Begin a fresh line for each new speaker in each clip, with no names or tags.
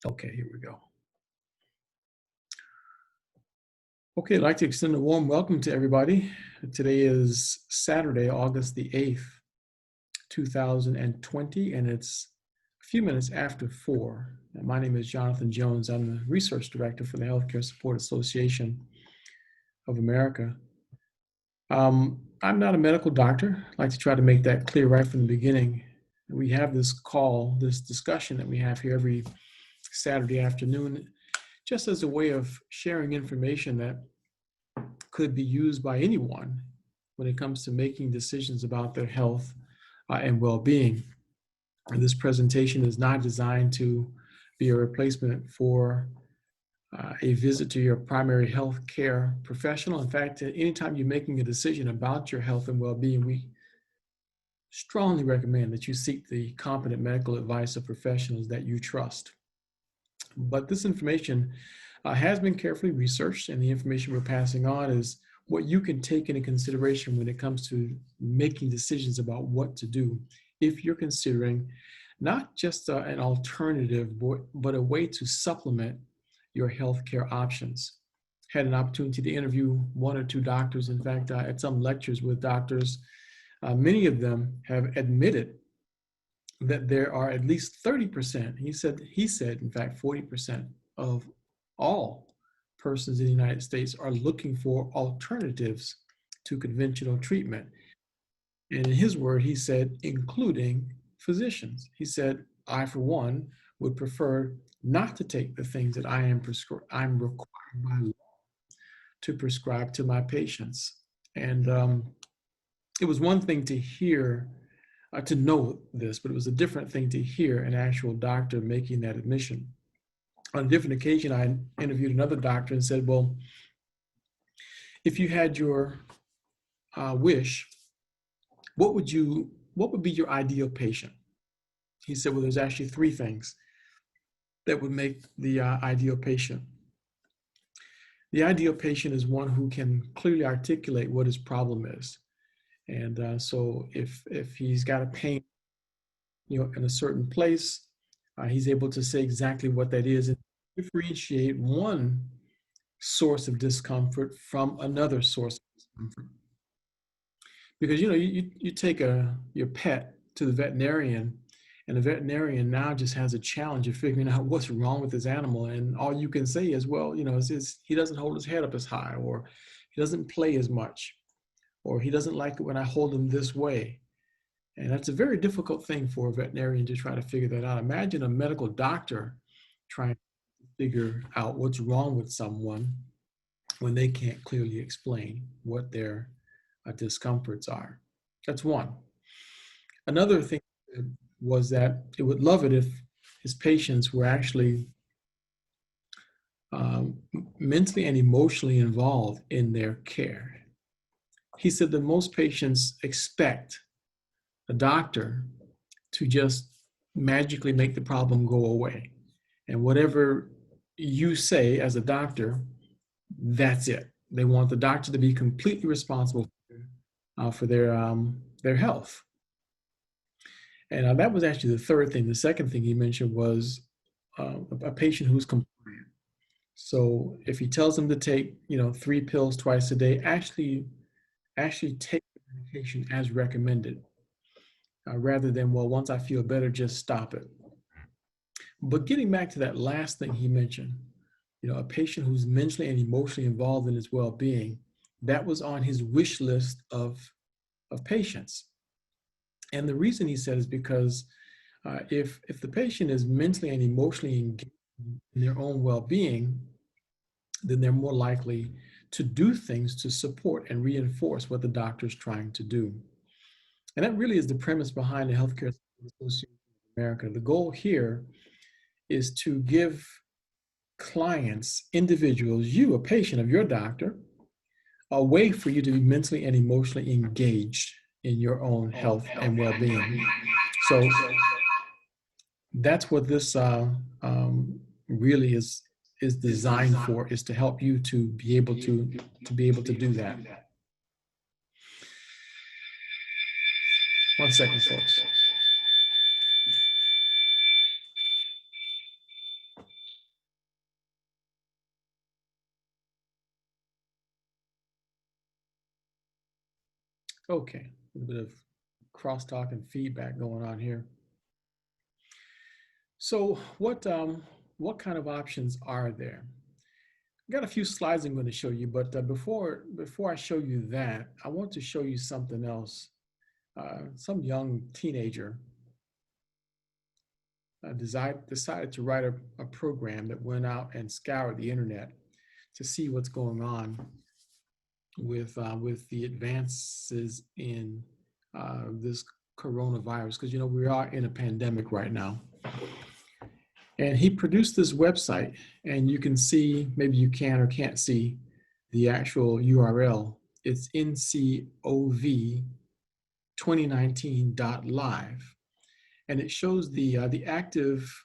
Okay, here we go. Okay, I'd like to extend a warm welcome to everybody. Today is Saturday, August the 8th, 2020, and it's a few minutes after 4. My name is Jonathan Jones. I'm the Research Director for the Healthcare Support Association of America. I'm not a medical doctor. I'd like to try to make that clear right from the beginning. We have this call, this discussion that we have here every Saturday afternoon, just as a way of sharing information that could be used by anyone when it comes to making decisions about their health and well-being. And this presentation is not designed to be a replacement for a visit to your primary health care professional. In fact, anytime you're making a decision about your health and well-being, we strongly recommend that you seek the competent medical advice of professionals that you trust. But this information has been carefully researched, and the information we're passing on is what you can take into consideration when it comes to making decisions about what to do if you're considering not just an alternative, but a way to supplement your healthcare options. Had an opportunity to interview one or two doctors. In fact, at some lectures with doctors, many of them have admitted that there are at least 30%, he said, in fact, 40% of all persons in the United States are looking for alternatives to conventional treatment. And in his word, he said, including physicians. He said, I, for one, would prefer not to take the things that I'm required by law to prescribe to my patients. And it was one thing to hear, to know this, but it was a different thing to hear an actual doctor making that admission. On a different occasion, I interviewed another doctor and said, well, if you had your wish, what would be your ideal patient? He said, well, there's actually three things that would make the ideal patient. The ideal patient is one who can clearly articulate what his problem is. And so if he's got a pain, in a certain place, he's able to say exactly what that is and differentiate one source of discomfort from another source of discomfort. Because you take your pet to the veterinarian, and the veterinarian now just has a challenge of figuring out what's wrong with his animal, and all you can say is, well, he doesn't hold his head up as high, or he doesn't play as much, or he doesn't like it when I hold him this way. And that's a very difficult thing for a veterinarian to try to figure that out. Imagine a medical doctor trying to figure out what's wrong with someone when they can't clearly explain what their discomforts are. That's one. Another thing was that he would love it if his patients were actually mentally and emotionally involved in their care. He said that most patients expect a doctor to just magically make the problem go away. And whatever you say as a doctor, that's it. They want the doctor to be completely responsible for their health. And that was actually the third thing. The second thing he mentioned was a patient who's compliant. So if he tells them to take, 3 pills twice a day, actually take the medication as recommended. Rather than, well, once I feel better, just stop it. But getting back to that last thing he mentioned, a patient who's mentally and emotionally involved in his well-being, that was on his wish list of patients. And the reason he said is because if the patient is mentally and emotionally engaged in their own well-being, then they're more likely to do things to support and reinforce what the doctor's trying to do. And that really is the premise behind the Healthcare Association of America. The goal here is to give clients, individuals, you, a patient of your doctor, a way for you to be mentally and emotionally engaged in your own health and well-being. So that's what this really is designed for, is to help you to be able to do that. One second, folks. Okay, a bit of crosstalk and feedback going on here. So what kind of options are there? I've got a few slides I'm going to show you, but before I show you that, I want to show you something else. Some young teenager decided to write a program that went out and scoured the internet to see what's going on with the advances in this coronavirus, because you know we are in a pandemic right now. And he produced this website, and you can see, maybe you can or can't see the actual URL. It's ncov2019.live, and it shows the active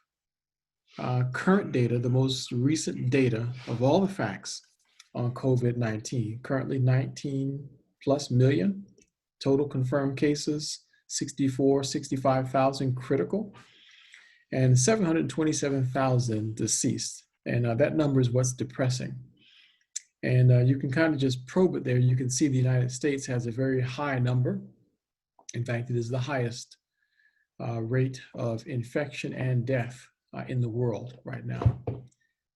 current data, the most recent data of all the facts on COVID-19. Currently 19 plus million total confirmed cases, 65,000 critical, and 727,000 deceased. And that number is what's depressing. And you can kind of just probe it there. You can see the United States has a very high number. In fact, it is the highest rate of infection and death in the world right now.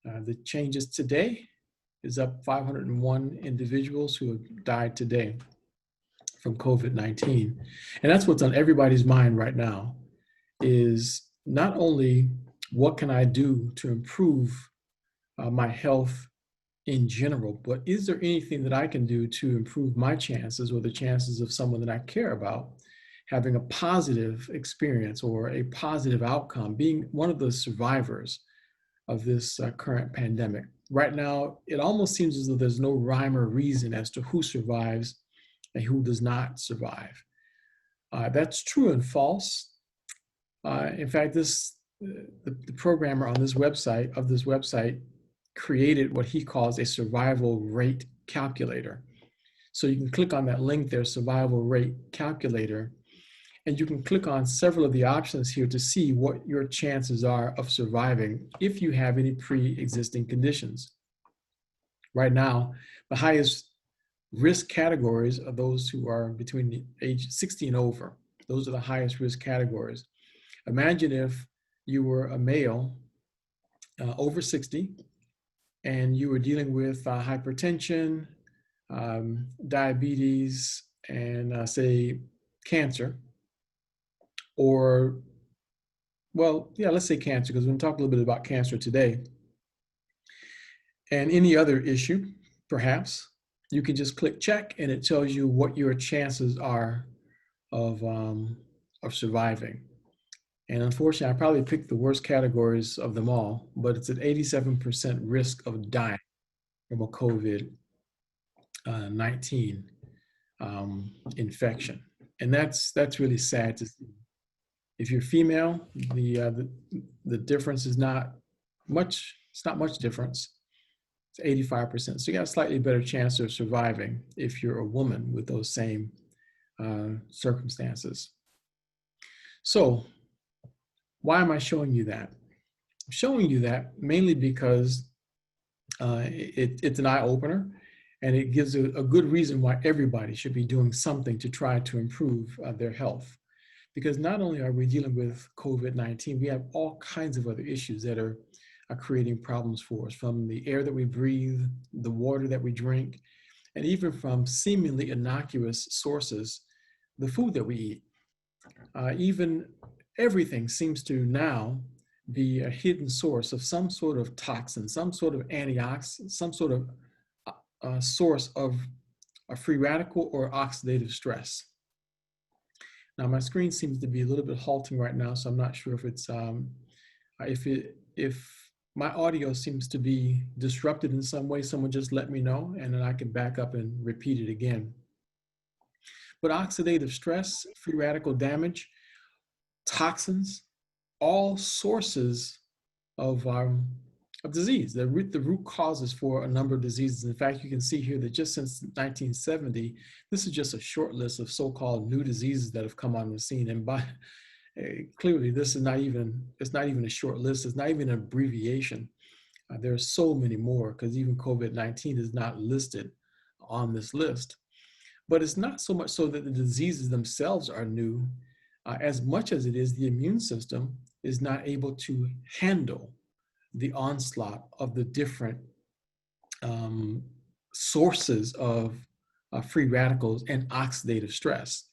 The changes today is up 501 individuals who have died today from COVID-19. And that's what's on everybody's mind right now, is not only what can I do to improve my health in general, but is there anything that I can do to improve my chances or the chances of someone that I care about having a positive experience or a positive outcome, being one of the survivors of this current pandemic. Right now, it almost seems as though there's no rhyme or reason as to who survives and who does not survive. That's true and false. In fact, the programmer on this website created what he calls a survival rate calculator. So you can click on that link there, survival rate calculator, and you can click on several of the options here to see what your chances are of surviving if you have any pre-existing conditions. Right now, the highest risk categories are those who are between the age 60 and over. Those are the highest risk categories. Imagine if you were a male over 60 and you were dealing with hypertension, diabetes, and say cancer, or, well, yeah, let's say cancer, because we're going to talk a little bit about cancer today, and any other issue, perhaps. You can just click check and it tells you what your chances are of surviving. And unfortunately, I probably picked the worst categories of them all, but it's an 87% risk of dying from a COVID-19 infection. And that's really sad to see. If you're female, the difference is not much, it's not much difference. It's 85%. So you got a slightly better chance of surviving if you're a woman with those same circumstances. So why am I showing you that? I'm showing you that mainly because it's an eye-opener, and it gives a good reason why everybody should be doing something to try to improve their health. Because not only are we dealing with COVID-19, we have all kinds of other issues that are creating problems for us, from the air that we breathe, the water that we drink, and even from seemingly innocuous sources, the food that we eat. Even everything seems to now be a hidden source of some sort of toxin, some sort of antioxidant, some sort of source of a free radical or oxidative stress. Now my screen seems to be a little bit halting right now, so I'm not sure if it's if my audio seems to be disrupted in some way. Someone just let me know, and then I can back up and repeat it again. But oxidative stress, free radical damage, toxins, all sources of disease. The root causes for a number of diseases. In fact, you can see here that just since 1970, this is just a short list of so-called new diseases that have come on the scene. And clearly, this is it's not even a short list. It's not even an abbreviation. There are so many more, because even COVID-19 is not listed on this list. But it's not so much so that the diseases themselves are new, as much as it is the immune system is not able to handle the onslaught of the different um, sources of free radicals and oxidative stress.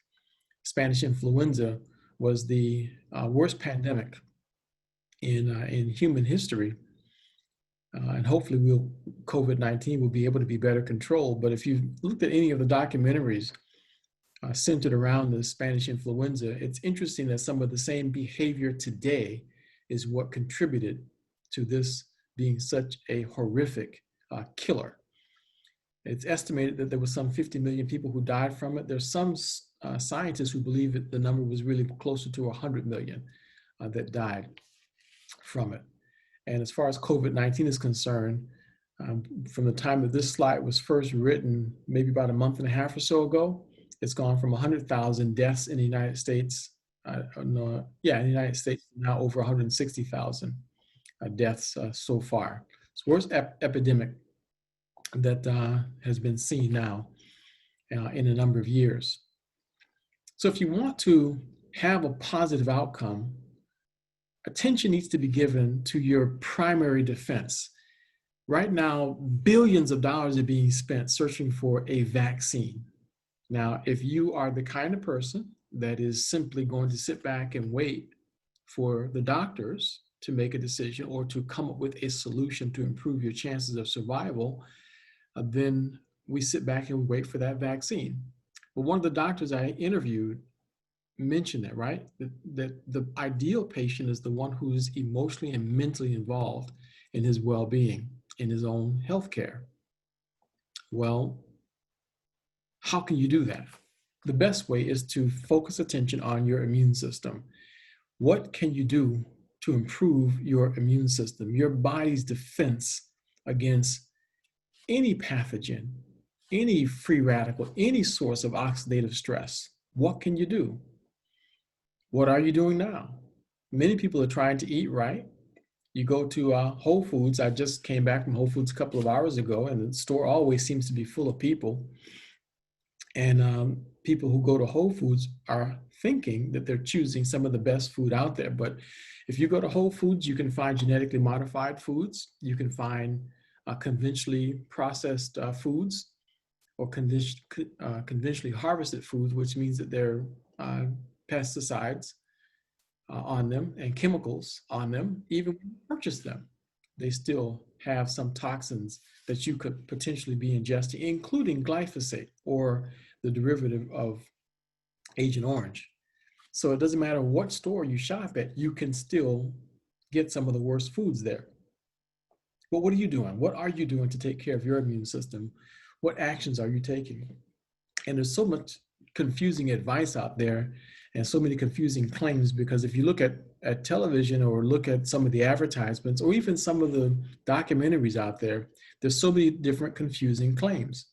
Spanish influenza was the worst pandemic in human history. And hopefully COVID-19 will be able to be better controlled. But if you've looked at any of the documentaries centered around the Spanish influenza, it's interesting that some of the same behavior today is what contributed to this being such a horrific killer. It's estimated that there was some 50 million people who died from it. There's some scientists who believe that the number was really closer to 100 million that died from it. And as far as COVID-19 is concerned, from the time that this slide was first written, maybe about a month and a half or so ago, it's gone from 100,000 deaths in the United States, in the United States, now over 160,000 deaths so far. It's the worst epidemic that has been seen now in a number of years. So if you want to have a positive outcome, attention needs to be given to your primary defense. Right now, billions of dollars are being spent searching for a vaccine. Now, if you are the kind of person that is simply going to sit back and wait for the doctors to make a decision or to come up with a solution to improve your chances of survival, then we sit back and wait for that vaccine. But one of the doctors I interviewed mentioned that, right? That the ideal patient is the one who's emotionally and mentally involved in his well-being, in his own healthcare. Well, how can you do that? The best way is to focus attention on your immune system. What can you do to improve your immune system, your body's defense against any pathogen, any free radical, any source of oxidative stress? What can you do? What are you doing now? Many people are trying to eat right. You go to Whole Foods. I just came back from Whole Foods a couple of hours ago, and the store always seems to be full of people. And people who go to Whole Foods are thinking that they're choosing some of the best food out there. But if you go to Whole Foods, you can find genetically modified foods. You can find conventionally processed foods or conventionally harvested foods, which means that they're pesticides on them and chemicals on them. Even when you purchase them, they still have some toxins that you could potentially be ingesting, including glyphosate or the derivative of Agent Orange. So it doesn't matter what store you shop at, you can still get some of the worst foods there. But what are you doing? What are you doing to take care of your immune system? What actions are you taking? And there's so much confusing advice out there and so many confusing claims, because if you look at television or look at some of the advertisements or even some of the documentaries out there, there's so many different confusing claims.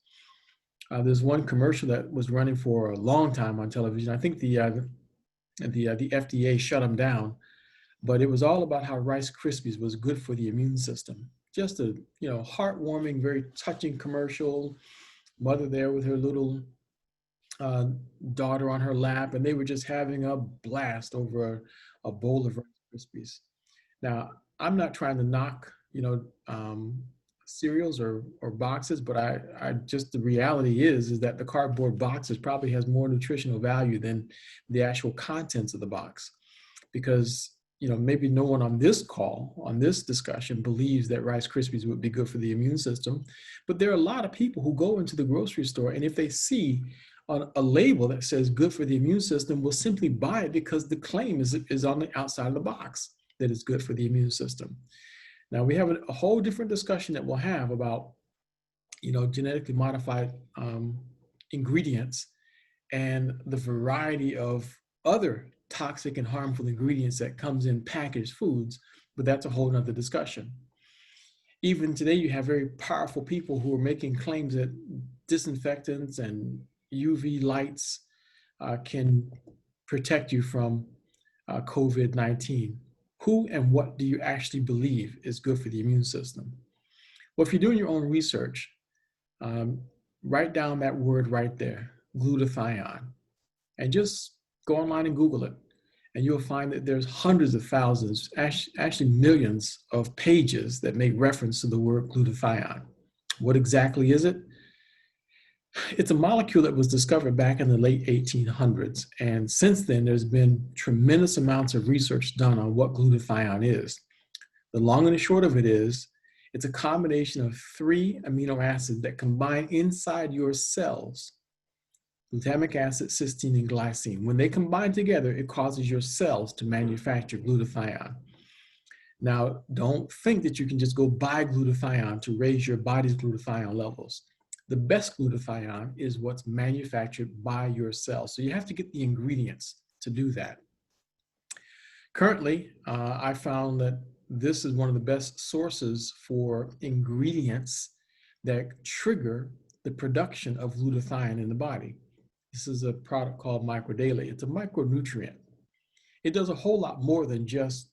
There's one commercial that was running for a long time on television. I think the FDA shut them down, but it was all about how Rice Krispies was good for the immune system. Just a heartwarming, very touching commercial. Mother there with her little daughter on her lap, and they were just having a blast over a bowl of Rice Krispies. Now, I'm not trying to knock, cereals or boxes, but I just, the reality is that the cardboard boxes probably has more nutritional value than the actual contents of the box, because maybe no one on this call, on this discussion, believes that Rice Krispies would be good for the immune system. But there are a lot of people who go into the grocery store, and if they see on a label that says good for the immune system, will simply buy it because the claim is on the outside of the box that it's good for the immune system. Now, we have a whole different discussion that we'll have about, genetically modified ingredients and the variety of other toxic and harmful ingredients that comes in packaged foods, but that's a whole nother discussion. Even today, you have very powerful people who are making claims that disinfectants and UV lights can protect you from COVID-19. Who and what do you actually believe is good for the immune system? Well, if you're doing your own research, write down that word right there, glutathione. And just go online and Google it. And you'll find that there's hundreds of thousands, actually millions of pages that make reference to the word glutathione. What exactly is it? It's a molecule that was discovered back in the late 1800s. And since then, there's been tremendous amounts of research done on what glutathione is. The long and the short of it is, it's a combination of 3 amino acids that combine inside your cells: glutamic acid, cysteine, and glycine. When they combine together, it causes your cells to manufacture glutathione. Now, don't think that you can just go buy glutathione to raise your body's glutathione levels. The best glutathione is what's manufactured by your cells. So you have to get the ingredients to do that. Currently, I found that this is one of the best sources for ingredients that trigger the production of glutathione in the body. This is a product called microdaily. It's a micronutrient. It does a whole lot more than just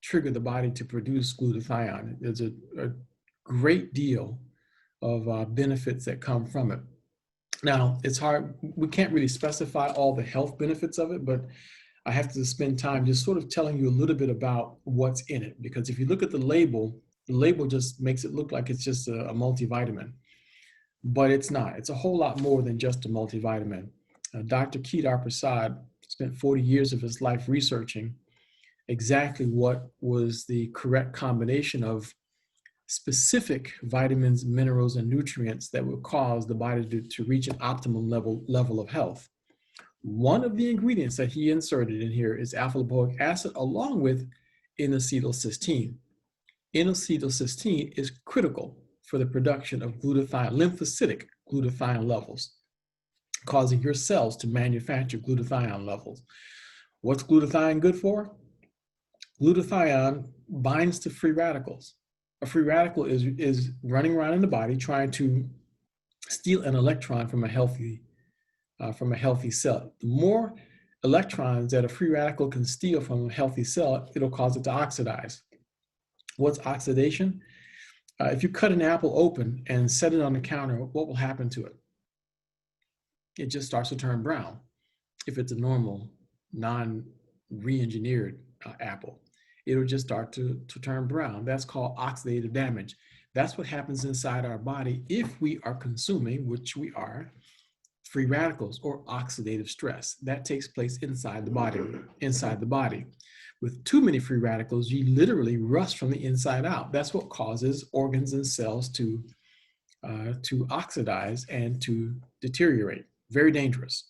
trigger the body to produce glutathione. There's a great deal of benefits that come from it. Now, it's hard, we can't really specify all the health benefits of it, but I have to spend time just sort of telling you a little bit about what's in it. Because if you look at the label just makes it look like it's just a multivitamin. But it's not. It's a whole lot more than just a multivitamin. Dr. Kedar Prasad spent 40 years of his life researching exactly what was the correct combination of specific vitamins, minerals, and nutrients that would cause the body to reach an optimum level of health. One of the ingredients that he inserted in here is alpha-lipolic acid along with N-Acetyl-Cysteine. N-Acetyl-Cysteine is critical for the production of glutathione, lymphocytic glutathione levels, causing your cells to manufacture glutathione levels. What's glutathione good for? Glutathione binds to free radicals. A free radical is running around in the body trying to steal an electron from a healthy cell. The more electrons that a free radical can steal from a healthy cell, it'll cause it to oxidize. What's oxidation? If you cut an apple open and set it on the counter, what will happen to it? It just starts to turn brown. If it's a normal, non-re-engineered apple, it'll just start to turn brown. That's called oxidative damage. That's what happens inside our body if we are consuming, which we are, free radicals or oxidative stress. That takes place inside the body. With too many free radicals, you literally rust from the inside out. That's what causes organs and cells to oxidize and to deteriorate. Very dangerous.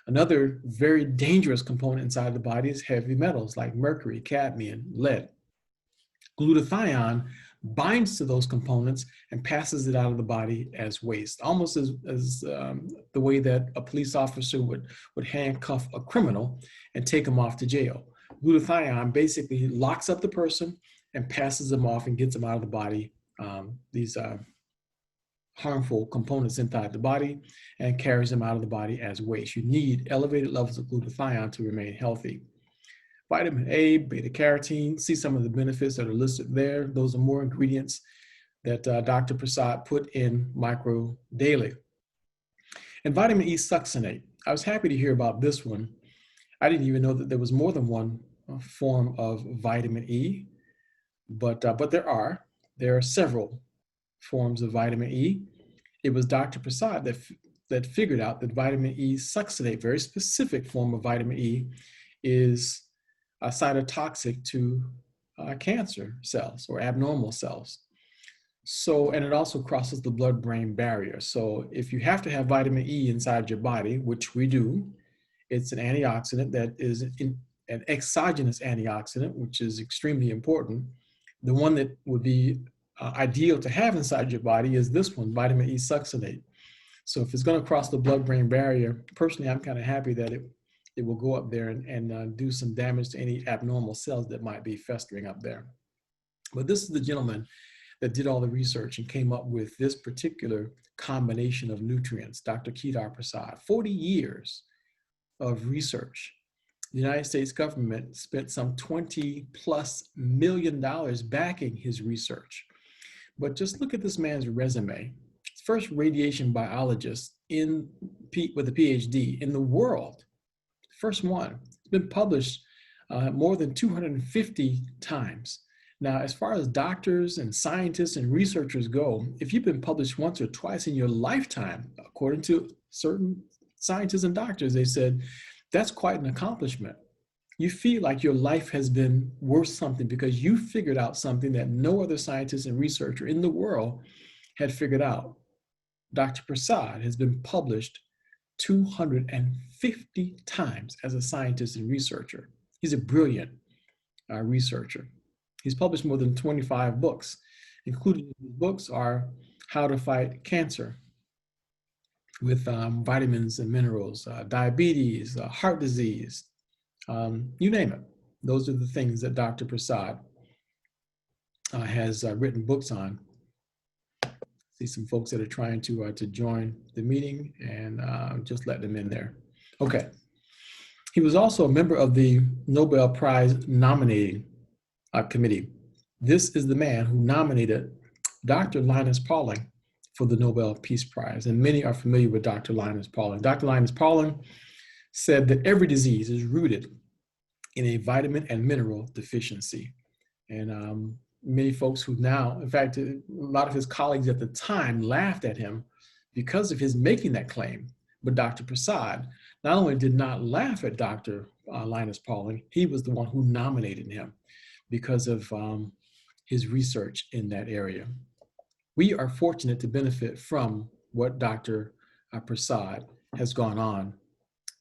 Another very dangerous component inside the body is heavy metals like mercury, cadmium, lead. Glutathione binds to those components and passes it out of the body as waste, almost as the way that a police officer would handcuff a criminal and take him off to jail. Glutathione basically locks up the person and passes them off and gets them out of the body, these harmful components inside the body, and carries them out of the body as waste. You need elevated levels of glutathione to remain healthy. Vitamin A, beta carotene, see some of the benefits that are listed there. Those are more ingredients that Dr. Prasad put in Micro Daily. And vitamin E Succinate. I was happy to hear about this one. I didn't even know that there was more than one form of vitamin E, but there are several forms of vitamin E. It was Dr. Prasad that figured out that vitamin E succinate, very specific form of vitamin E, is cytotoxic to cancer cells or abnormal cells. So, and it also crosses the blood-brain barrier. So if you have to have vitamin E inside your body, which we do, it's an antioxidant that is an exogenous antioxidant, which is extremely important. The one that would be ideal to have inside your body is this one, vitamin E succinate. So if it's going to cross the blood-brain barrier, personally, I'm kind of happy that it will go up there and do some damage to any abnormal cells that might be festering up there. But this is the gentleman that did all the research and came up with this particular combination of nutrients, Dr. Kedar Prasad. 40 years of research. The United States government spent some $20+ million backing his research. But just look at this man's resume. first radiation biologist with a PhD in the world. First one. It's been published more than 250 times. Now, as far as doctors and scientists and researchers go, if you've been published once or twice in your lifetime, according to certain scientists and doctors, they said, that's quite an accomplishment. You feel like your life has been worth something because you figured out something that no other scientist and researcher in the world had figured out. Dr. Prasad has been published 250 times as a scientist and researcher. He's a brilliant researcher. He's published more than 25 books, including his books are How to Fight Cancer with vitamins and minerals, diabetes, heart disease, you name it. Those are the things that Dr. Prasad has written books on. See some folks that are trying to join the meeting, and just let them in there. Okay. He was also a member of the Nobel Prize nominating committee. This is the man who nominated Dr. Linus Pauling for the Nobel Peace Prize, and many are familiar with Dr. Linus Pauling. Dr. Linus Pauling said that every disease is rooted in a vitamin and mineral deficiency. And many folks who now, in fact, a lot of his colleagues at the time laughed at him because of his making that claim. But Dr. Prasad not only did not laugh at Dr. Linus Pauling, he was the one who nominated him because of his research in that area. We are fortunate to benefit from what Dr. Prasad has gone on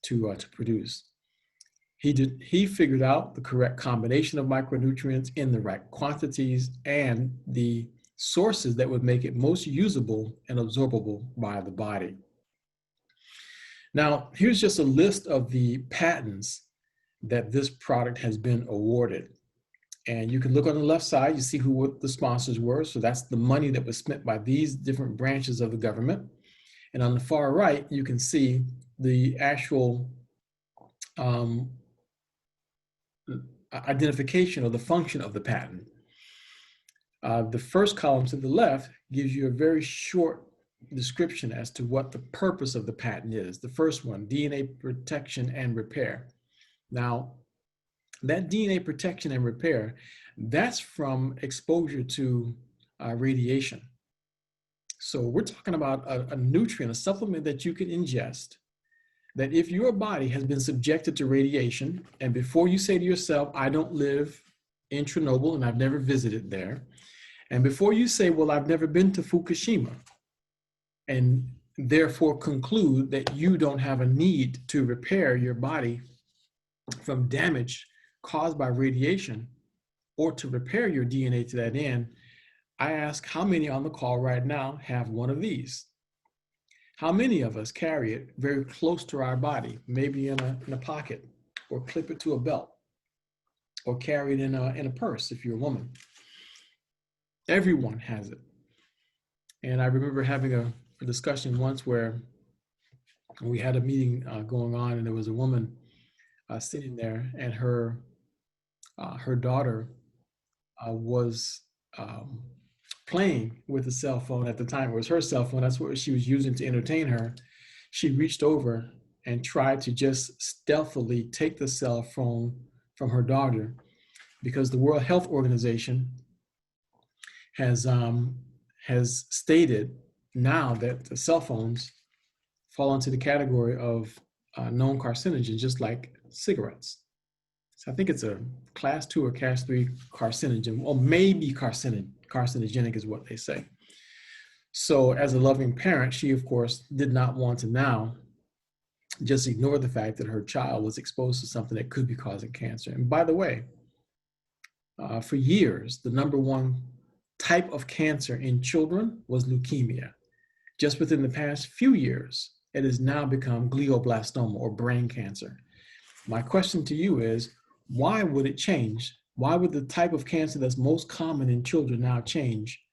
to produce. He figured out the correct combination of micronutrients in the right quantities and the sources that would make it most usable and absorbable by the body. Now, here's just a list of the patents that this product has been awarded. And you can look on the left side, you see what the sponsors were. So that's the money that was spent by these different branches of the government. And on the far right, you can see the actual identification of the function of the patent. The first column to the left gives you a very short description as to what the purpose of the patent is. The first one, DNA protection and repair. Now, that DNA protection and repair, that's from exposure to radiation. So we're talking about a nutrient, a supplement that you can ingest, that if your body has been subjected to radiation, and before you say to yourself, I don't live in Chernobyl and I've never visited there, and before you say, well, I've never been to Fukushima, and therefore conclude that you don't have a need to repair your body from damage caused by radiation or to repair your DNA to that end, I ask how many on the call right now have one of these? How many of us carry it very close to our body, maybe in a pocket, or clip it to a belt, or carry it in a purse if you're a woman? Everyone has it. And I remember having a discussion once where we had a meeting going on, and there was a woman sitting there, and her daughter was playing with a cell phone. At the time it was her cell phone, that's what she was using to entertain her. She reached over and tried to just stealthily take the cell phone from her daughter, because the World Health Organization has stated now that the cell phones fall into the category of known carcinogens, just like cigarettes. So I think it's a class 2 or class 3 carcinogen, or maybe carcinogenic is what they say. So as a loving parent, she of course did not want to now just ignore the fact that her child was exposed to something that could be causing cancer. And by the way, for years, the #1 type of cancer in children was leukemia. Just within the past few years, it has now become glioblastoma, or brain cancer. My question to you is, why would it change? Why would the type of cancer that's most common in children now change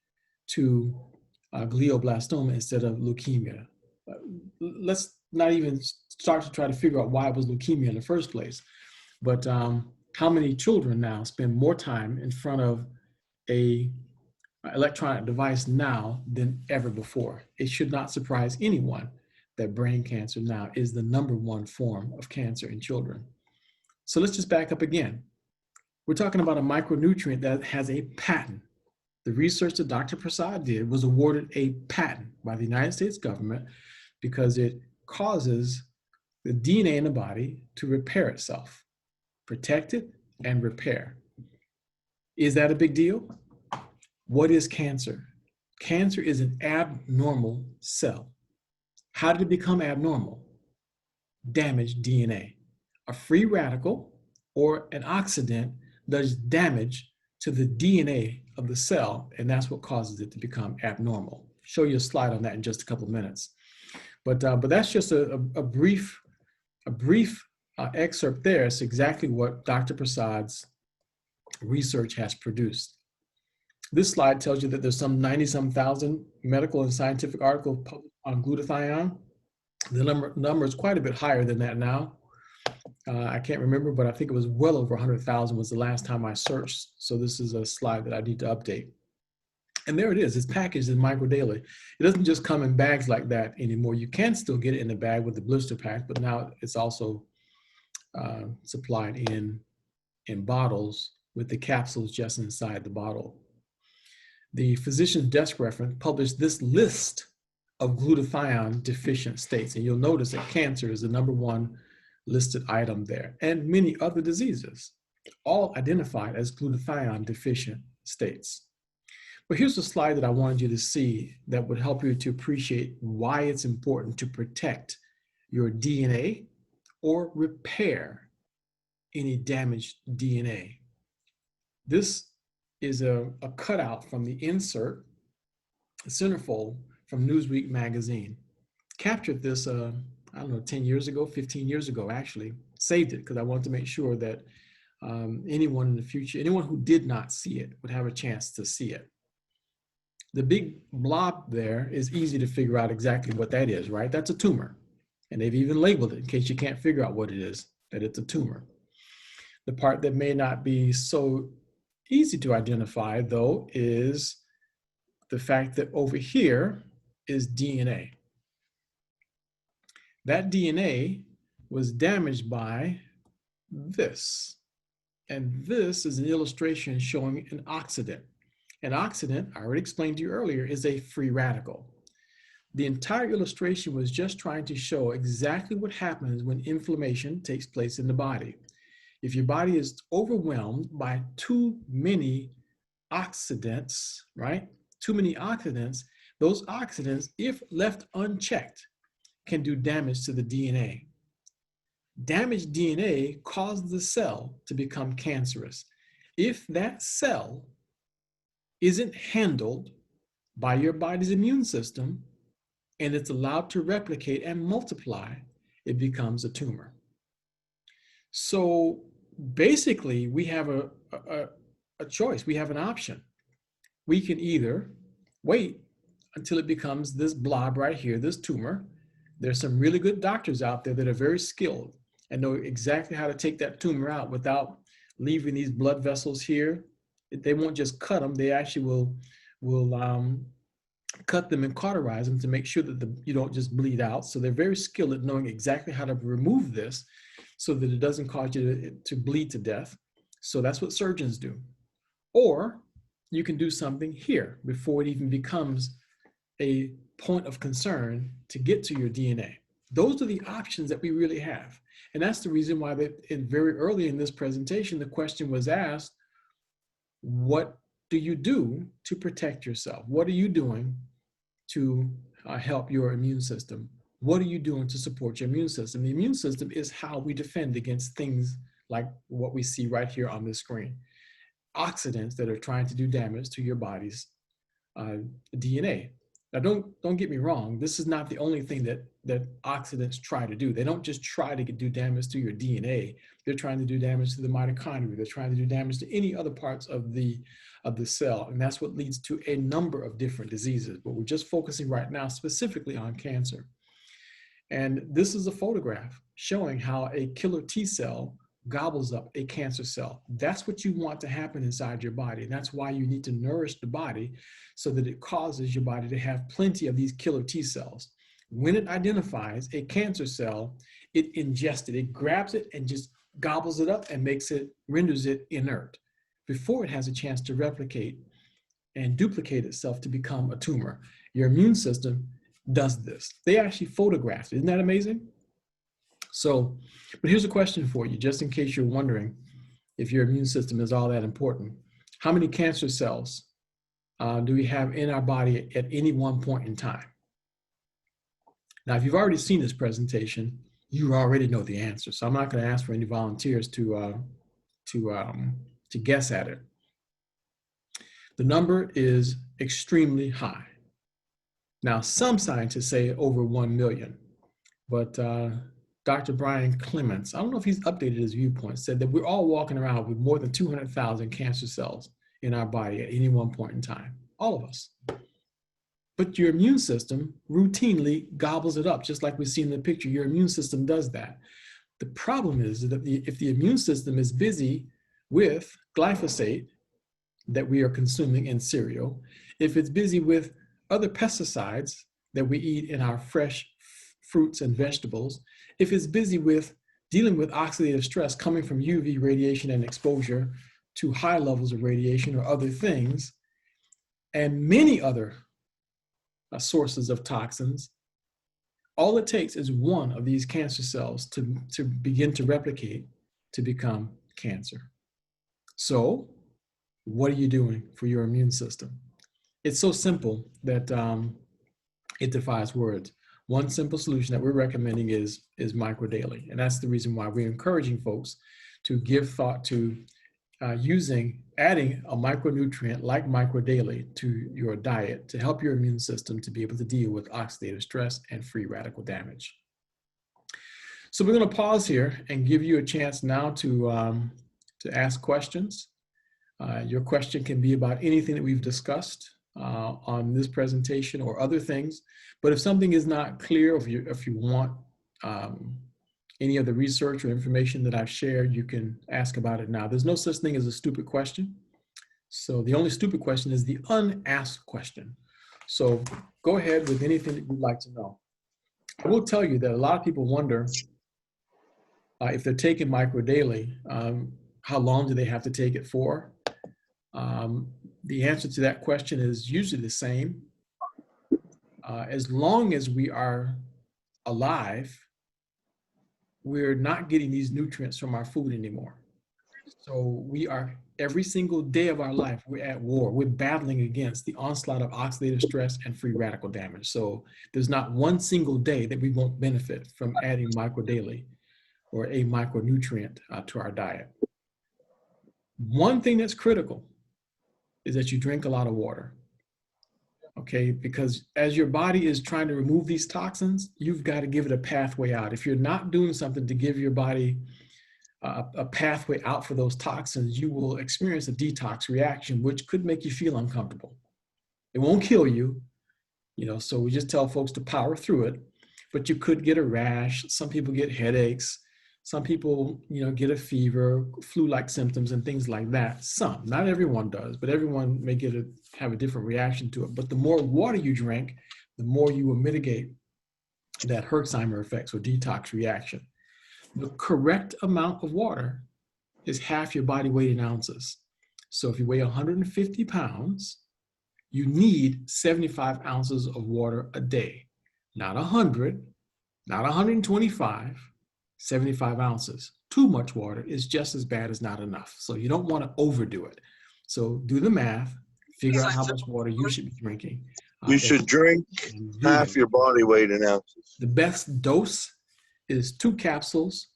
to glioblastoma instead of leukemia? Let's not even start to try to figure out why it was leukemia in the first place. But how many children now spend more time in front of a electronic device now than ever before. It should not surprise anyone that brain cancer now is the #1 form of cancer in children. So let's just back up again. We're talking about a micronutrient that has a patent. The research that Dr. Prasad did was awarded a patent by the United States government because it causes the DNA in the body to repair itself, protect it, and repair. Is that a big deal? What is cancer? Cancer is an abnormal cell. How did it become abnormal? Damaged DNA. A free radical or an oxidant does damage to the DNA of the cell, and that's what causes it to become abnormal. Show you a slide on that in just a couple of minutes. But that's just a brief excerpt there. It's exactly what Dr. Prasad's research has produced. This slide tells you that there's some 90-some thousand medical and scientific articles published on glutathione. The number is quite a bit higher than that now. I can't remember, but I think it was well over 100,000 was the last time I searched. So this is a slide that I need to update. And there it is. It's packaged in microdaily. It doesn't just come in bags like that anymore. You can still get it in a bag with the blister pack, but now it's also supplied in bottles with the capsules just inside the bottle. The Physician's Desk Reference published this list of glutathione deficient states. And you'll notice that cancer is the #1 listed item there, and many other diseases, all identified as glutathione deficient states. But here's a slide that I wanted you to see that would help you to appreciate why it's important to protect your DNA or repair any damaged DNA. This is a cutout from the insert, centerfold from Newsweek magazine. Captured this, I don't know, 10 years ago, 15 years ago, actually. Saved it because I wanted to make sure that anyone in the future, anyone who did not see it would have a chance to see it. The big blob there is easy to figure out exactly what that is, right? That's a tumor. And they've even labeled it in case you can't figure out what it is, that it's a tumor. The part that may not be so easy to identify, though, is the fact that over here is DNA. That DNA was damaged by this. And this is an illustration showing an oxidant. An oxidant, I already explained to you earlier, is a free radical. The entire illustration was just trying to show exactly what happens when inflammation takes place in the body. If your body is overwhelmed by too many oxidants, right? Too many oxidants, those oxidants, if left unchecked, can do damage to the DNA. Damaged DNA causes the cell to become cancerous. If that cell isn't handled by your body's immune system and it's allowed to replicate and multiply, it becomes a tumor. So basically, we have a choice. We have an option. We can either wait until it becomes this blob right here, this tumor. There's some really good doctors out there that are very skilled and know exactly how to take that tumor out without leaving these blood vessels here. They won't just cut them. They actually will cut them and cauterize them to make sure that you don't just bleed out. So they're very skilled at knowing exactly how to remove this so that it doesn't cause you to bleed to death. So that's what surgeons do. Or you can do something here before it even becomes a point of concern to get to your DNA. Those are the options that we really have. And that's the reason why very early in this presentation, the question was asked, what do you do to protect yourself? What are you doing to help your immune system? What are you doing to support your immune system? The immune system is how we defend against things like what we see right here on this screen. Oxidants that are trying to do damage to your body's DNA. Now, don't get me wrong. This is not the only thing that oxidants try to do. They don't just try to do damage to your DNA. They're trying to do damage to the mitochondria. They're trying to do damage to any other parts of the cell. And that's what leads to a number of different diseases. But we're just focusing right now specifically on cancer. And this is a photograph showing how a killer T cell gobbles up a cancer cell. That's what you want to happen inside your body. And that's why you need to nourish the body so that it causes your body to have plenty of these killer T cells. When it identifies a cancer cell, it ingests it. It grabs it and just gobbles it up and renders it inert before it has a chance to replicate and duplicate itself to become a tumor. Your immune system does this. They actually photographed it. Isn't that amazing? So, but here's a question for you, just in case you're wondering if your immune system is all that important. How many cancer cells do we have in our body at any one point in time? Now, if you've already seen this presentation, you already know the answer. So I'm not going to ask for any volunteers to guess at it. The number is extremely high. Now, some scientists say over 1 million, but Dr. Brian Clements, I don't know if he's updated his viewpoint, said that we're all walking around with more than 200,000 cancer cells in our body at any one point in time, all of us. But your immune system routinely gobbles it up, just like we see in the picture. Your immune system does that. The problem is that if the immune system is busy with glyphosate that we are consuming in cereal, if it's busy with other pesticides that we eat in our fresh fruits and vegetables, if it's busy with dealing with oxidative stress coming from UV radiation and exposure to high levels of radiation or other things, and many other sources of toxins, all it takes is one of these cancer cells to begin to replicate to become cancer. So what are you doing for your immune system? It's so simple that it defies words. One simple solution that we're recommending is microdaily. And that's the reason why we're encouraging folks to give thought to adding a micronutrient like microdaily to your diet to help your immune system to be able to deal with oxidative stress and free radical damage. So we're going to pause here and give you a chance now to ask questions. Your question can be about anything that we've discussed on this presentation or other things. But if something is not clear, if you want any of the research or information that I've shared, you can ask about it now. There's no such thing as a stupid question. So the only stupid question is the unasked question. So go ahead with anything that you'd like to know. I will tell you that a lot of people wonder if they're taking microdaily, how long do they have to take it for? The answer to that question is usually the same. As long as we are alive, we're not getting these nutrients from our food anymore. So we are, every single day of our life, we're at war. We're battling against the onslaught of oxidative stress and free radical damage. So there's not one single day that we won't benefit from adding microdaily or a micronutrient to our diet. One thing that's critical is that you drink a lot of water. Okay, because as your body is trying to remove these toxins, you've got to give it a pathway out. If you're not doing something to give your body a pathway out for those toxins, you will experience a detox reaction, which could make you feel uncomfortable. It won't kill you, so we just tell folks to power through it, but you could get a rash. Some people get headaches. Some people, get a fever, flu-like symptoms and things like that. Some, not everyone does, but everyone may have a different reaction to it. But the more water you drink, the more you will mitigate that Herxheimer effects or detox reaction. The correct amount of water is half your body weight in ounces. So if you weigh 150 pounds, you need 75 ounces of water a day. Not 100, not 125, 75 ounces. Too much water is just as bad as not enough. So you don't want to overdo it. So do the math, figure out how much water you should be drinking.
You should drink half your body weight in ounces.
The best dose is 2 capsules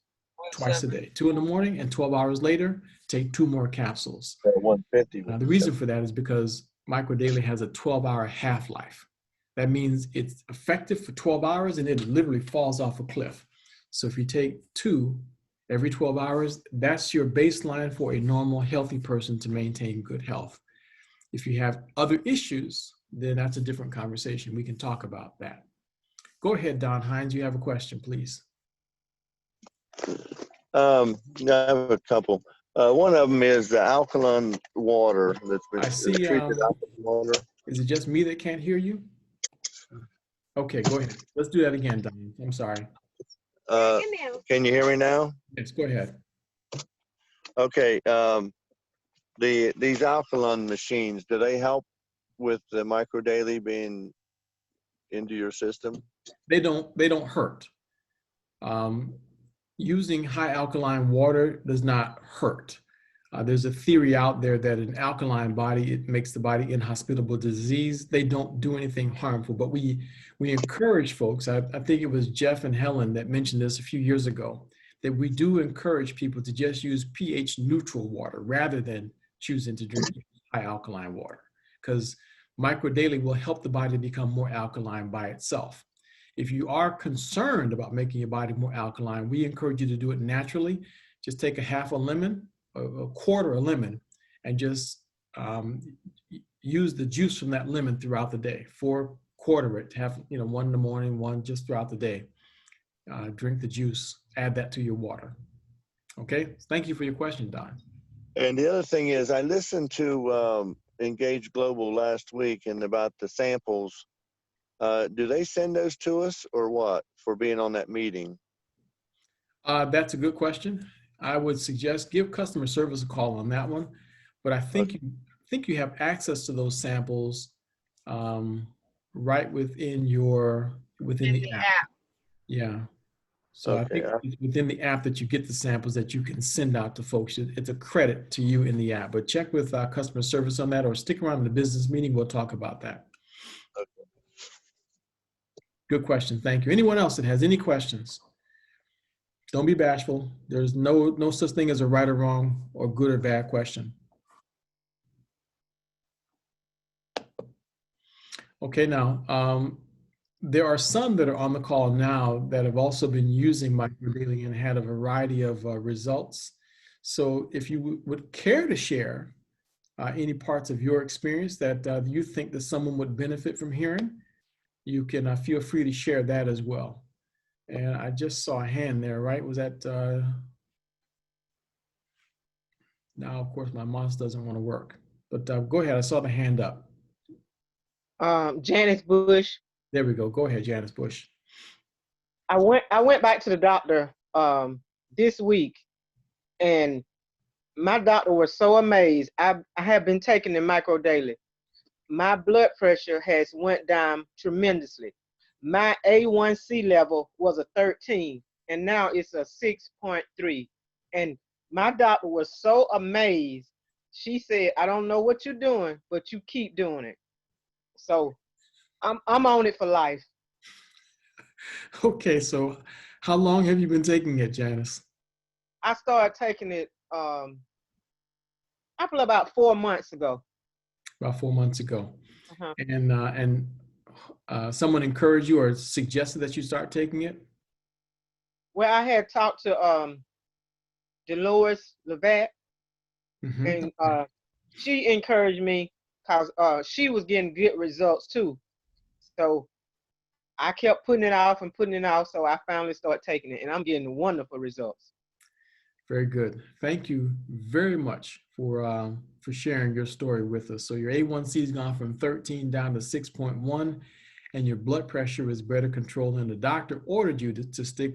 twice a day, 2 in the morning and 12 hours later, take 2 more capsules.
150.
Now, the reason for that is because microdaily has a 12-hour half-life. That means it's effective for 12 hours and it literally falls off a cliff. So if you take 2 every 12 hours, that's your baseline for a normal, healthy person to maintain good health. If you have other issues, then that's a different conversation. We can talk about that. Go ahead, Don Hines. You have a question, please.
I have a couple. One of them is the alkaline water that's been
I see.
treated alkaline water.
Is it just me that can't hear you? Okay, go ahead. Let's do that again, Don. I'm sorry.
Can you hear me now?
Yes, go ahead.
Okay. These alkaline machines, do they help with the micro daily being into your system?
They don't hurt. Using high alkaline water does not hurt. There's a theory out there that an alkaline body, it makes the body inhospitable to disease. They don't do anything harmful, but we encourage folks. I think it was Jeff and Helen that mentioned this a few years ago, that we do encourage people to just use pH neutral water rather than choosing to drink high alkaline water, because microdaily will help the body become more alkaline by itself. If you are concerned about making your body more alkaline, we encourage you to do it naturally. Just take a half a lemon, a quarter a lemon, and just use the juice from that lemon throughout the day. Quarter it, have one in the morning, one just throughout the day. Drink the juice, add that to your water. Okay, thank you for your question, Don.
And the other thing is, I listened to Engage Global last week and about the samples. Do they send those to us or what for being on that meeting?
That's a good question. I would suggest give customer service a call on that one, but I think you have access to those samples right within the app. Yeah. So
Okay.
I think it's within the app that you get the samples that you can send out to folks. It's a credit to you in the app, but check with customer service on that, or stick around in the business meeting. We'll talk about that.
Okay.
Good question. Thank you. Anyone else that has any questions? Don't be bashful. There's no such thing as a right or wrong or good or bad question. Okay, now, there are some that are on the call now that have also been using microdaily and had a variety of results. So if you would care to share any parts of your experience that you think that someone would benefit from hearing, you can feel free to share that as well. And I just saw a hand there, right? Was that, now of course my mouse doesn't want to work, but go ahead, I saw the hand up.
Janice Bush.
There we go, go ahead, Janice Bush.
I went back to the doctor this week, and my doctor was so amazed. I have been taking the micro daily. My blood pressure has went down tremendously. My A1C level was a 13, and now it's a 6.3. And my doctor was so amazed. She said, "I don't know what you're doing, but you keep doing it." So I'm on it for life.
Okay, so how long have you been taking it, Janice?
I started taking it probably about 4 months ago.
About 4 months ago.
Uh-huh.
And someone encouraged you or suggested that you start taking it?
Well, I had talked to Dolores Levat, and she encouraged me because she was getting good results too. So I kept putting it off and putting it off, so I finally started taking it, and I'm getting wonderful results.
Very good. Thank you very much for sharing your story with us. So your A1C has gone from 13 down to 6.1, and your blood pressure is better controlled, and the doctor ordered you to stick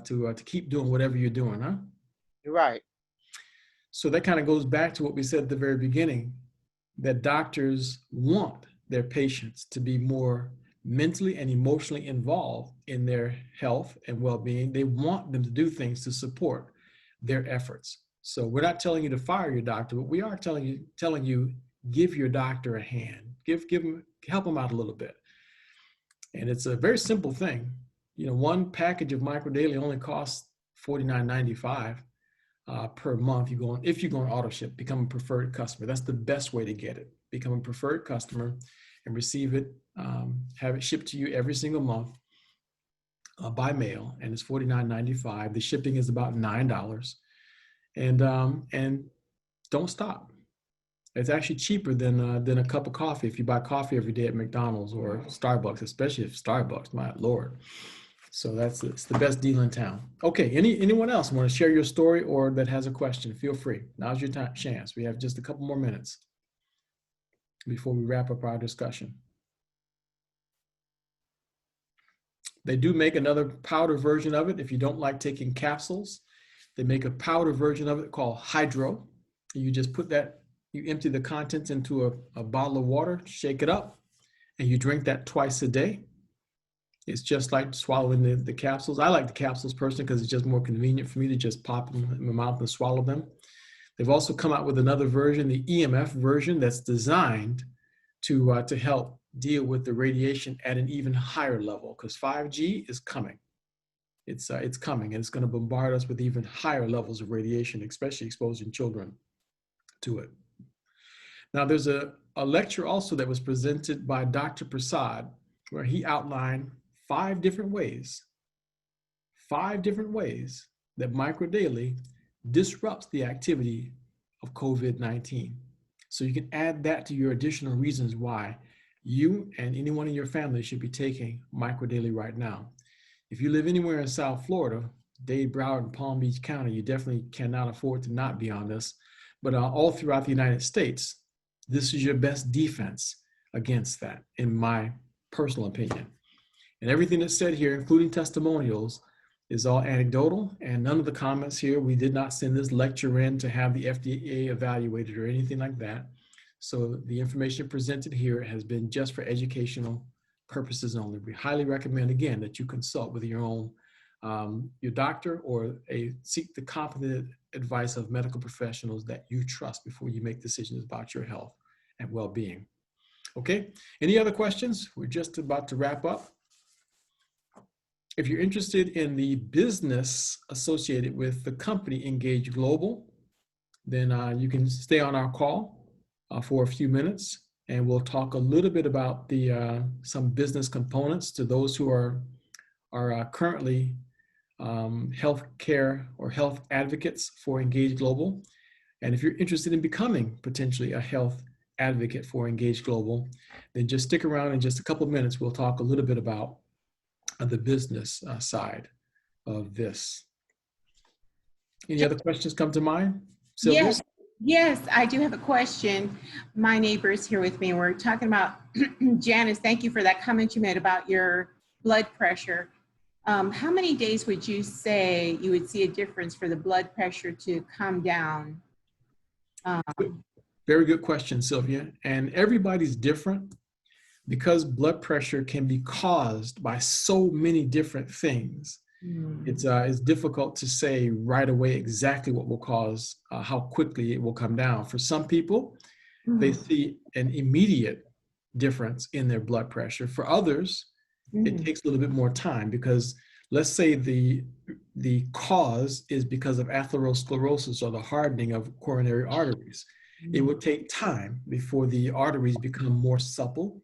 to keep doing whatever you're doing, huh?
You're right.
So that kind of goes back to what we said at the very beginning, that doctors want their patients to be more mentally and emotionally involved in their health and well-being. They want them to do things to support their efforts. So we're not telling you to fire your doctor, but we are telling you give your doctor a hand, help them out a little bit. And it's a very simple thing. One package of microdaily only costs $49.95 per month. If you go on auto ship, become a preferred customer. That's the best way to get it. Become a preferred customer and receive it, have it shipped to you every single month by mail, and it's $49.95. The shipping is about $9, and don't stop. It's actually cheaper than a cup of coffee if you buy coffee every day at McDonald's or Starbucks, especially if Starbucks, my Lord. So it's the best deal in town. Okay, anyone else want to share your story or that has a question? Feel free. Now's your chance. We have just a couple more minutes before we wrap up our discussion. They do make another powder version of it if you don't like taking capsules. They make a powder version of it called Hydro. You just put that, you empty the contents into a bottle of water, shake it up, and you drink that twice a day. It's just like swallowing the capsules. I like the capsules personally because it's just more convenient for me to just pop them in my mouth and swallow them. They've also come out with another version, the EMF version, that's designed to help deal with the radiation at an even higher level, because 5G is coming. It's coming, and it's going to bombard us with even higher levels of radiation, especially exposing children to it. Now, there's a lecture also that was presented by Dr. Prasad, where he outlined 5 different ways that microdaily disrupts the activity of COVID-19. So you can add that to your additional reasons why you and anyone in your family should be taking microdaily right now. If you live anywhere in South Florida, Dade, Broward, and Palm Beach County, you definitely cannot afford to not be on this. But all throughout the United States, this is your best defense against that, in my personal opinion. And everything that's said here, including testimonials, is all anecdotal, and none of the comments here, we did not send this lecture in to have the FDA evaluated or anything like that. So the information presented here has been just for educational purposes only. We highly recommend, again, that you consult with your own, your doctor, or seek the competent advice of medical professionals that you trust before you make decisions about your health and well-being. Okay, any other questions? We're just about to wrap up. If you're interested in the business associated with the company Engage Global, then you can stay on our call for a few minutes, and we'll talk a little bit about some business components to those who are currently healthcare or health advocates for Engage Global. And if you're interested in becoming potentially a health advocate for Engage Global, then just stick around. In just a couple of minutes, we'll talk a little bit about the business side of this. Any other questions come to mind? Sylvia?
Yes, I do have a question. My neighbor is here with me, and we're talking about, Janice, thank you for that comment you made about your blood pressure. How many days would you say you would see a difference for the blood pressure to come down?
Very good question, Sylvia. And everybody's different, because blood pressure can be caused by so many different things. It's difficult to say right away exactly what will cause, how quickly it will come down. For some people, they see an immediate difference in their blood pressure. For others, it takes a little bit more time, because let's say the cause is because of atherosclerosis, or the hardening of coronary arteries. It would take time before the arteries become more supple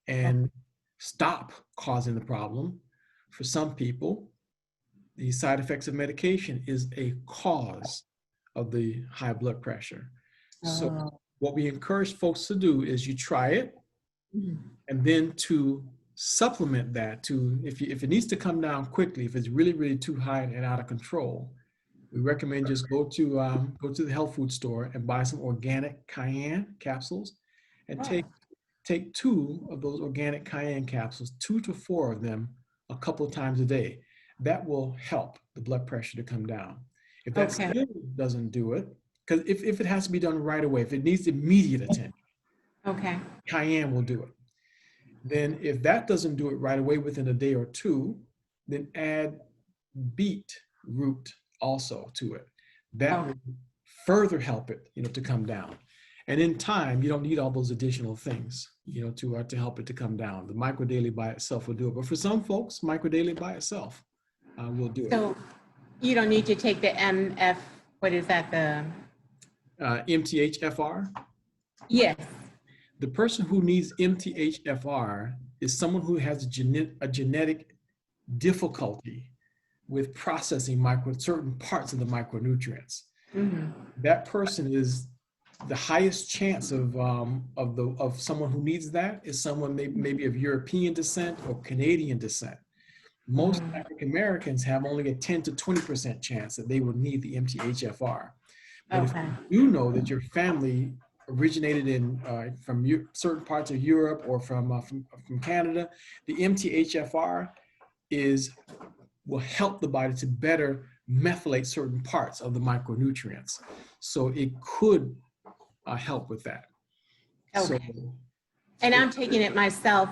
and stop causing the problem. For some people, the side effects of medication is a cause of the high blood pressure. So what we encourage folks to do is you try it, and then to supplement that, if it needs to come down quickly, if it's really, really too high and out of control, we recommend just go to the health food store and buy some organic cayenne capsules, and take 2 of those organic cayenne capsules, 2 to 4 of them, a couple of times a day. That will help the blood pressure to come down. If that still doesn't do it, because if it has to be done right away, if it needs immediate attention, cayenne will do it. Then if that doesn't do it right away within a day or 2, then add beet root also to it. That will further help it, to come down. And in time, you don't need all those additional things, to help it to come down. The microdaily by itself will do it. But for some folks, microdaily by itself will do it.
So you don't need to take the MF, what is that, the?
MTHFR?
Yes.
The person who needs MTHFR is someone who has a genetic difficulty with processing certain parts of the micronutrients. That person is the highest chance of someone who needs that is someone maybe of European descent or Canadian descent. Most African Americans have only a 10 to 20% chance that they will need the MTHFR. But if you know that your family originated from certain parts of Europe or from Canada, the MTHFR will help the body to better methylate certain parts of the micronutrients. So it could help with that.
Okay.
So,
and I'm taking it myself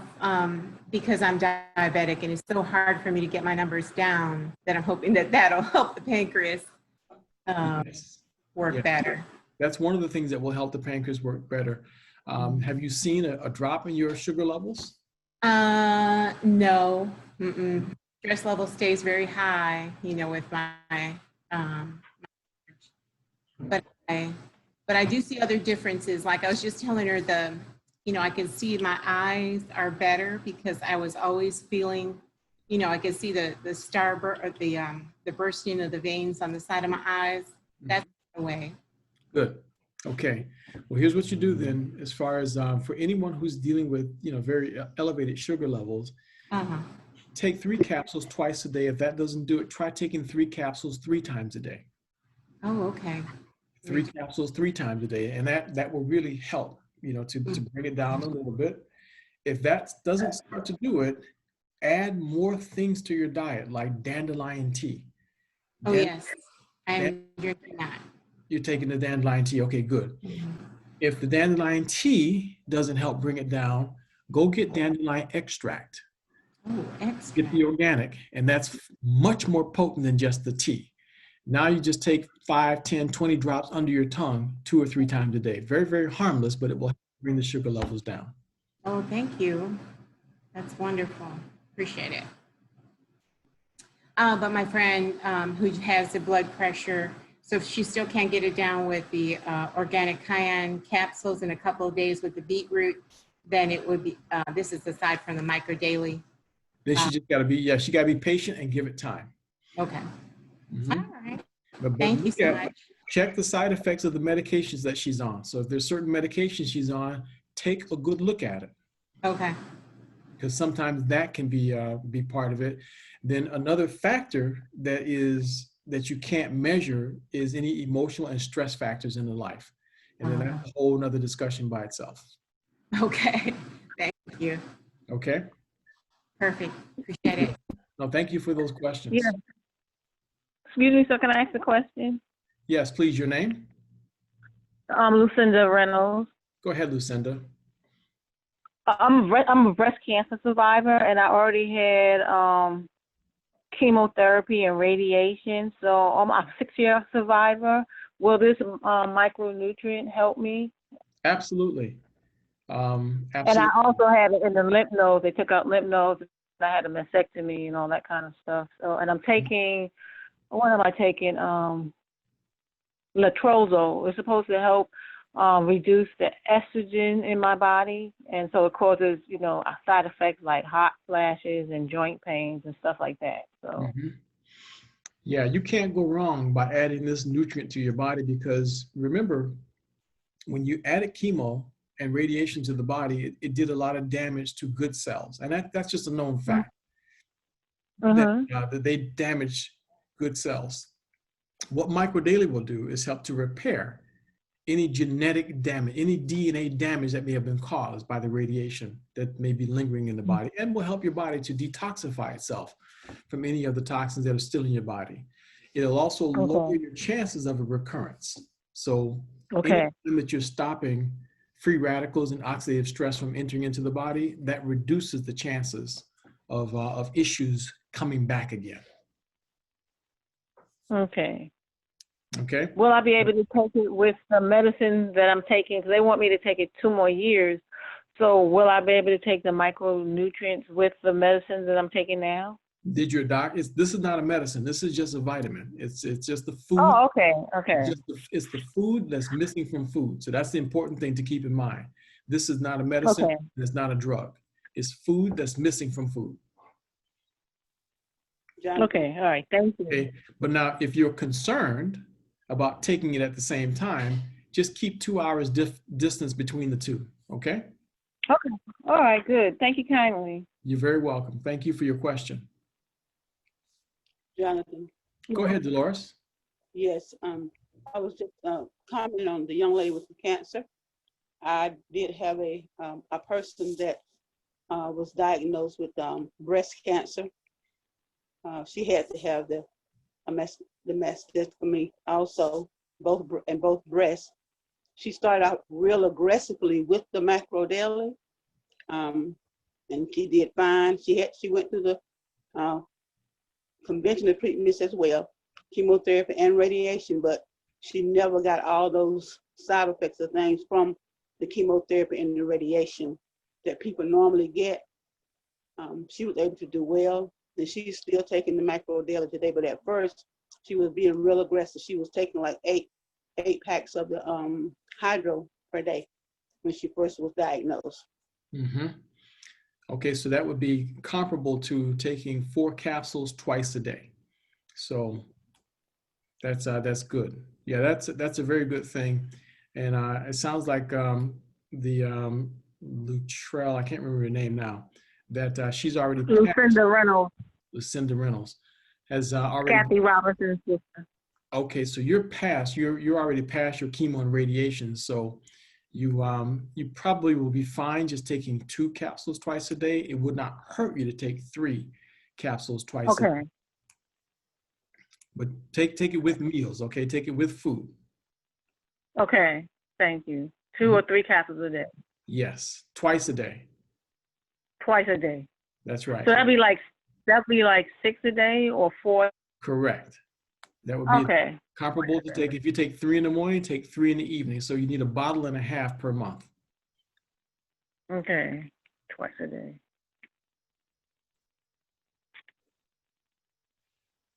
because I'm diabetic, and it's so hard for me to get my numbers down that I'm hoping that that'll help the pancreas work better.
That's one of the things that will help the pancreas work better. Have you seen a drop in your sugar levels?
No. Stress level stays very high, with my, but I do see other differences. Like I was just telling her I can see my eyes are better because I was always feeling, I could see the bursting of the veins on the side of my eyes. That's the way.
Good. Okay. Well, here's what you do then, as far as for anyone who's dealing with, very elevated sugar levels, take 3 capsules twice a day. If that doesn't do it, try taking 3 capsules 3 times a day.
Oh, okay.
3 capsules 3 times a day. And that will really help, to bring it down a little bit. If that doesn't start to do it, add more things to your diet, like dandelion tea.
Oh, yes. I'm drinking that.
You're taking the dandelion tea. Okay, good. If the dandelion tea doesn't help bring it down, go get dandelion extract.
Oh, extract.
Get the organic, and that's much more potent than just the tea. Now you just take 5, 10, 20 drops under your tongue 2 or 3 times a day. Very, very harmless, but it will bring the sugar levels down.
Oh, thank you. That's wonderful. Appreciate it. But my friend who has the blood pressure, so if she still can't get it down with the organic cayenne capsules in a couple of days with the beetroot, then it would be, this is aside from the micro daily.
Then she just got to be, she got to be patient and give it time.
Okay. All right.
But
Thank you so much.
Check the side effects of the medications that she's on. So if there's certain medications she's on, take a good look at it.
Okay.
Because sometimes that can be part of it. Then another factor that you can't measure is any emotional and stress factors in the life. And then that's a whole nother discussion by itself.
Okay. Thank you.
Okay.
Perfect. Appreciate it.
No, thank you for those questions.
Yeah. Excuse me, so can I ask a question?
Yes, please. Your name?
Lucinda Reynolds.
Go ahead, Lucinda.
I'm a breast cancer survivor, and I already had chemotherapy and radiation. So I'm a 6-year survivor. Will this micronutrient help me?
Absolutely. Absolutely.
And I also had it in the lymph nodes. They took out lymph nodes. I had a mastectomy and all that kind of stuff. So, and I'm taking, what am I taking? Letrozole. It's supposed to help reduce the estrogen in my body, and so it causes, side effects like hot flashes and joint pains and stuff like that. So,
yeah, you can't go wrong by adding this nutrient to your body, because remember, when you added chemo and radiation to the body, it did a lot of damage to good cells, and that's just a known fact. That they damage good cells. What microdaily will do is help to repair any genetic damage, any DNA damage that may have been caused by the radiation that may be lingering in the body, and will help your body to detoxify itself from any of the toxins that are still in your body. It'll also lower your chances of a recurrence. So anytime that you're stopping free radicals and oxidative stress from entering into the body, that reduces the chances of issues coming back again.
Okay.
Okay.
Will I be able to take it with the medicine that I'm taking? Because they want me to take it 2 more years. So will I be able to take the micronutrients with the medicine that I'm taking now?
Did your doctor? This is not a medicine. This is just a vitamin. It's just the food.
Oh, okay. Okay.
It's the food that's missing from food. So that's the important thing to keep in mind. This is not a medicine.
Okay.
And it's not a drug. It's food that's missing from food.
Okay. All right. Thank you.
Okay. But now, if you're concerned about taking it at the same time, just keep 2 hours distance between the two. Okay.
Okay. All right. Good. Thank you kindly.
You're very welcome. Thank you for your question.
Jonathan.
Go ahead, Dolores.
Yes, I was just commenting on the young lady with the cancer. I did have a person that was diagnosed with breast cancer. She had to have the mastectomy also, both breasts. She started out real aggressively with the macro daily, and she did fine. She went through the conventional treatments as well, chemotherapy and radiation, but she never got all those side effects of things from the chemotherapy and the radiation that people normally get. She was able to do well, and she's still taking the macro daily today, but at first she was being real aggressive. She was taking like eight packs of the hydro per day when she first was diagnosed.
Mm-hmm. Okay, so that would be comparable to taking 4 capsules twice a day. So that's good. Yeah, that's a very good thing. And it sounds like the Lutrell, I can't remember her name now, that she's already passed.
Lucinda Reynolds.
Lucinda Reynolds has already.
Kathy Robinson's sister.
Okay, so you're already past your chemo and radiation, so you probably will be fine just taking 2 capsules twice a day. It would not hurt you to take 3 capsules twice a day. But take it with meals, okay? Take it with food.
Okay, thank you. 2 or 3 capsules a day.
Yes, twice a day.
Twice a day.
That's right.
So that'd be like 6 a day or 4.
Correct. That would be comparable to if you take 3 in the morning, take 3 in the evening. So you need 1.5 bottles per month.
Okay, twice a day.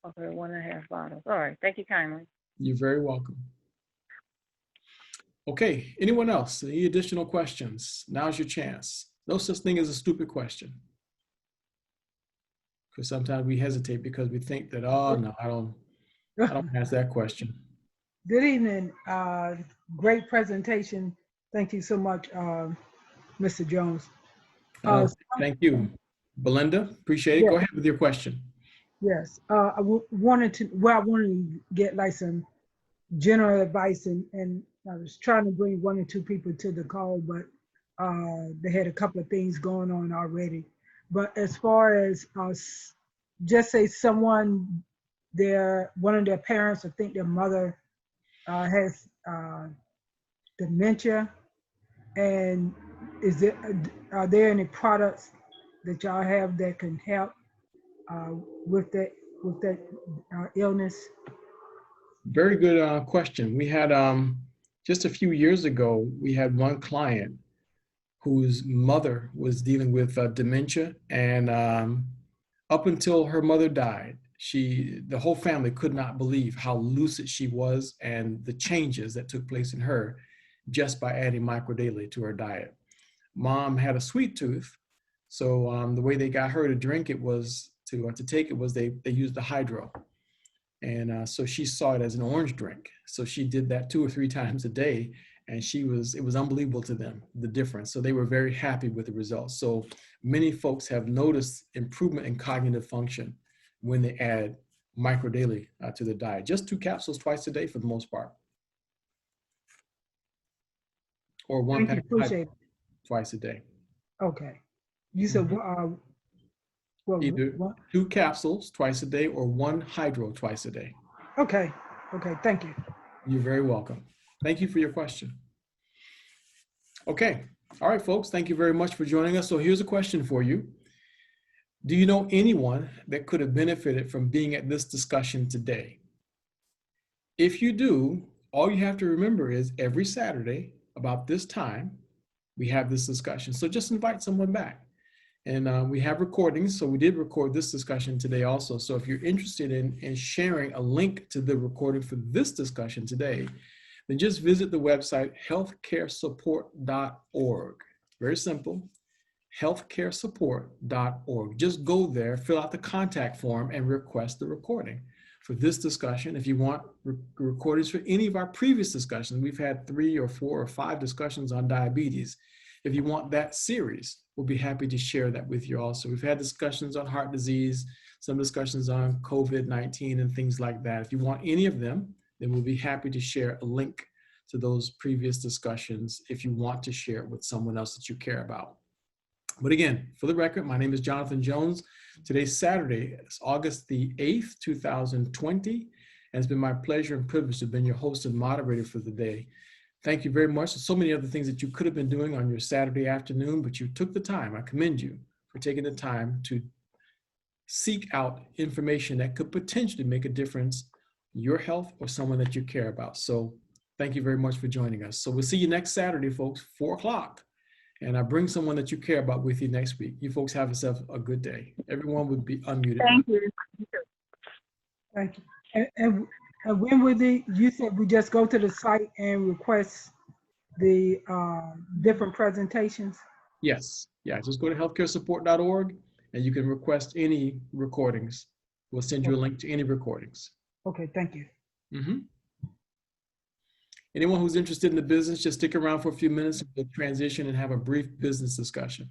Okay, 1.5 bottles. All right, thank you kindly.
You're very welcome. Okay, anyone else? Any additional questions? Now's your chance. No such thing as a stupid question. Because sometimes we hesitate because we think that, oh no, I don't ask that question.
Good evening. Great presentation. Thank you so much, Mr. Jones.
Thank you. Belinda, appreciate it. Go ahead with your question.
Yes. I wanted to get like some general advice, and I was trying to bring 1 or 2 people to the call, but they had a couple of things going on already. But as far as just say someone, one of their parents, I think their mother has dementia, and are there any products that y'all have that can help with that illness?
Very good question. We had just a few years ago, we had one client whose mother was dealing with dementia, and up until her mother died, the whole family could not believe how lucid she was and the changes that took place in her just by adding microdaily to her diet. Mom had a sweet tooth, so the way they got her to drink it was to take it was they used the hydro, and so she saw it as an orange drink. So she did that 2 or 3 times a day, and it was unbelievable to them, the difference. So they were very happy with the results. So many folks have noticed improvement in cognitive function when they add microdaily to their diet. Just 2 capsules twice a day for the most part. Or 1 pack twice a day.
Okay. You said
either 2 capsules twice a day or 1 hydro twice a day.
Okay. Okay. Thank you.
You're very welcome. Thank you for your question. Okay. All right, folks. Thank you very much for joining us. So here's a question for you. Do you know anyone that could have benefited from being at this discussion today? If you do, all you have to remember is every Saturday about this time, we have this discussion. So just invite someone back. And we have recordings. So we did record this discussion today also. So if you're interested in sharing a link to the recording for this discussion today, then just visit the website healthcaresupport.org. Very simple, healthcaresupport.org. Just go there, fill out the contact form, and request the recording for this discussion. If you want recordings for any of our previous discussions, we've had 3 or 4 or 5 discussions on diabetes. if you want that series, we'll be happy to share that with you also. We've had discussions on heart disease, some discussions on COVID-19 and things like that. If you want any of them, then we'll be happy to share a link to those previous discussions if you want to share it with someone else that you care about. But again, for the record, my name is Jonathan Jones. Today's Saturday, it's August the 8th, 2020. And it's been my pleasure and privilege to have been your host and moderator for the day. Thank you very much. There's so many other things that you could have been doing on your Saturday afternoon, but you took the time. I commend you for taking the time to seek out information that could potentially make a difference in your health or someone that you care about. So thank you very much for joining us. So we'll see you next Saturday, folks, 4 o'clock. And I bring someone that you care about with you next week. You folks have yourself a good day. Everyone would be unmuted.
Thank you.
Thank you. And when would you said we just go to the site and request the different presentations?
Yes. Yeah, just go to healthcaresupport.org and you can request any recordings. We'll send you a link to any recordings.
Okay, thank you.
Mm-hmm. Anyone who's interested in the business, just stick around for a few minutes and we'll transition and have a brief business discussion.